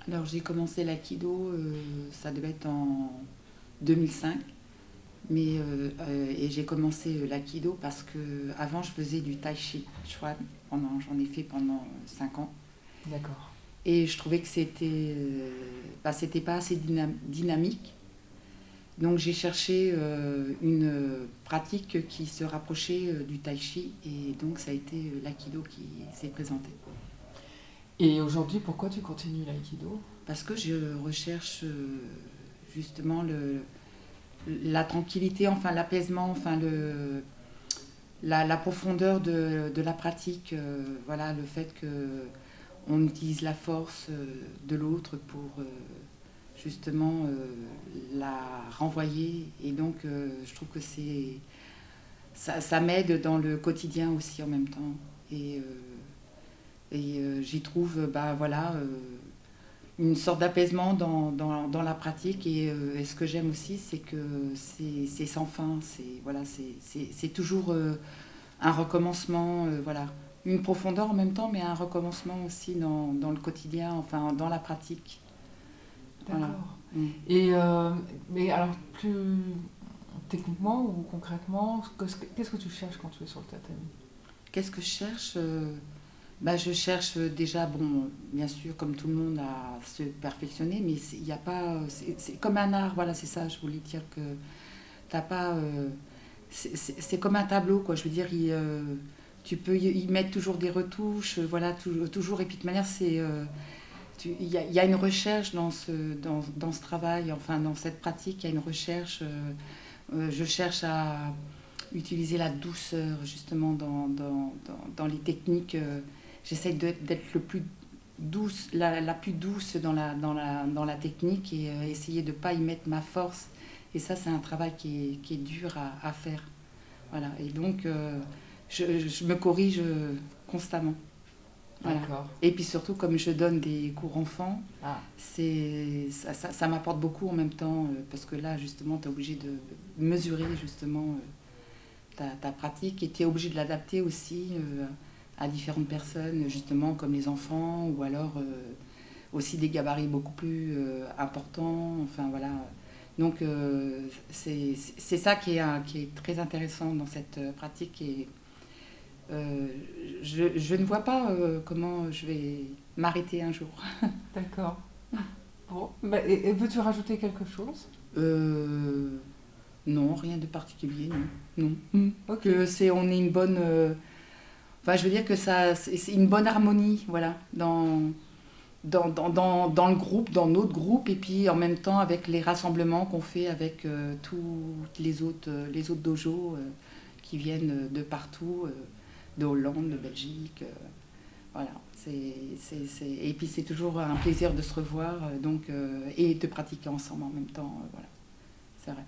Alors j'ai commencé l'aïkido, ça devait être en 2005, et j'ai commencé l'aïkido parce que avant je faisais du tai chi chuan, j'en ai fait pendant 5 ans, D'accord. et je trouvais que c'était pas assez dynamique, donc j'ai cherché une pratique qui se rapprochait du tai chi, et donc ça a été l'aïkido qui s'est présenté. Et aujourd'hui, pourquoi tu continues l'aïkido? Parce que je recherche justement la tranquillité, enfin l'apaisement, enfin la profondeur de la pratique, voilà, le fait que on utilise la force de l'autre pour justement la renvoyer, et donc je trouve que ça m'aide dans le quotidien aussi en même temps, et j'y trouve bah voilà une sorte d'apaisement dans la pratique, et ce que j'aime aussi c'est que c'est sans fin, c'est toujours un recommencement, voilà, une profondeur en même temps, mais un recommencement aussi dans le quotidien, enfin dans la pratique, voilà. D'accord. Mm. Et mais alors, plus techniquement ou concrètement, qu'est-ce que tu cherches quand tu es sur le tatami? Qu'est-ce que je cherche? Bah, je cherche déjà, bon, bien sûr, comme tout le monde, à se perfectionner, mais il y a pas, c'est comme un art, voilà, c'est ça, je voulais dire que t'as pas, c'est comme un tableau, quoi, je veux dire, tu peux y mettre toujours des retouches, voilà, toujours, et puis de toute manière, il y a une recherche dans ce travail, enfin, dans cette pratique, il y a une recherche, je cherche à utiliser la douceur, justement, dans les techniques, j'essaye d'être le plus douce, la plus douce dans la technique, et essayer de ne pas y mettre ma force. Et ça, c'est un travail qui est dur à faire. Voilà. Et donc, je me corrige constamment. Voilà. D'accord. Et puis surtout, comme je donne des cours enfants, Ah, ça m'apporte beaucoup en même temps, parce que là, justement, tu es obligé de mesurer justement ta pratique, et tu es obligé de l'adapter aussi à différentes personnes, justement, comme les enfants, ou alors aussi des gabarits beaucoup plus importants. Enfin, voilà. Donc, c'est ça qui est très intéressant dans cette pratique. Et euh, je ne vois pas comment je vais m'arrêter un jour. d'accord. Bon, bah, et veux-tu rajouter quelque chose? Euh, non, rien de particulier, non. Non. Ok, On est une bonne. Enfin, je veux dire que c'est une bonne harmonie, voilà, dans le groupe, dans notre groupe, et puis en même temps avec les rassemblements qu'on fait avec tous les autres dojos qui viennent de partout, de Hollande, de Belgique, voilà. Et puis c'est toujours un plaisir de se revoir, et de pratiquer ensemble en même temps, voilà, c'est vrai.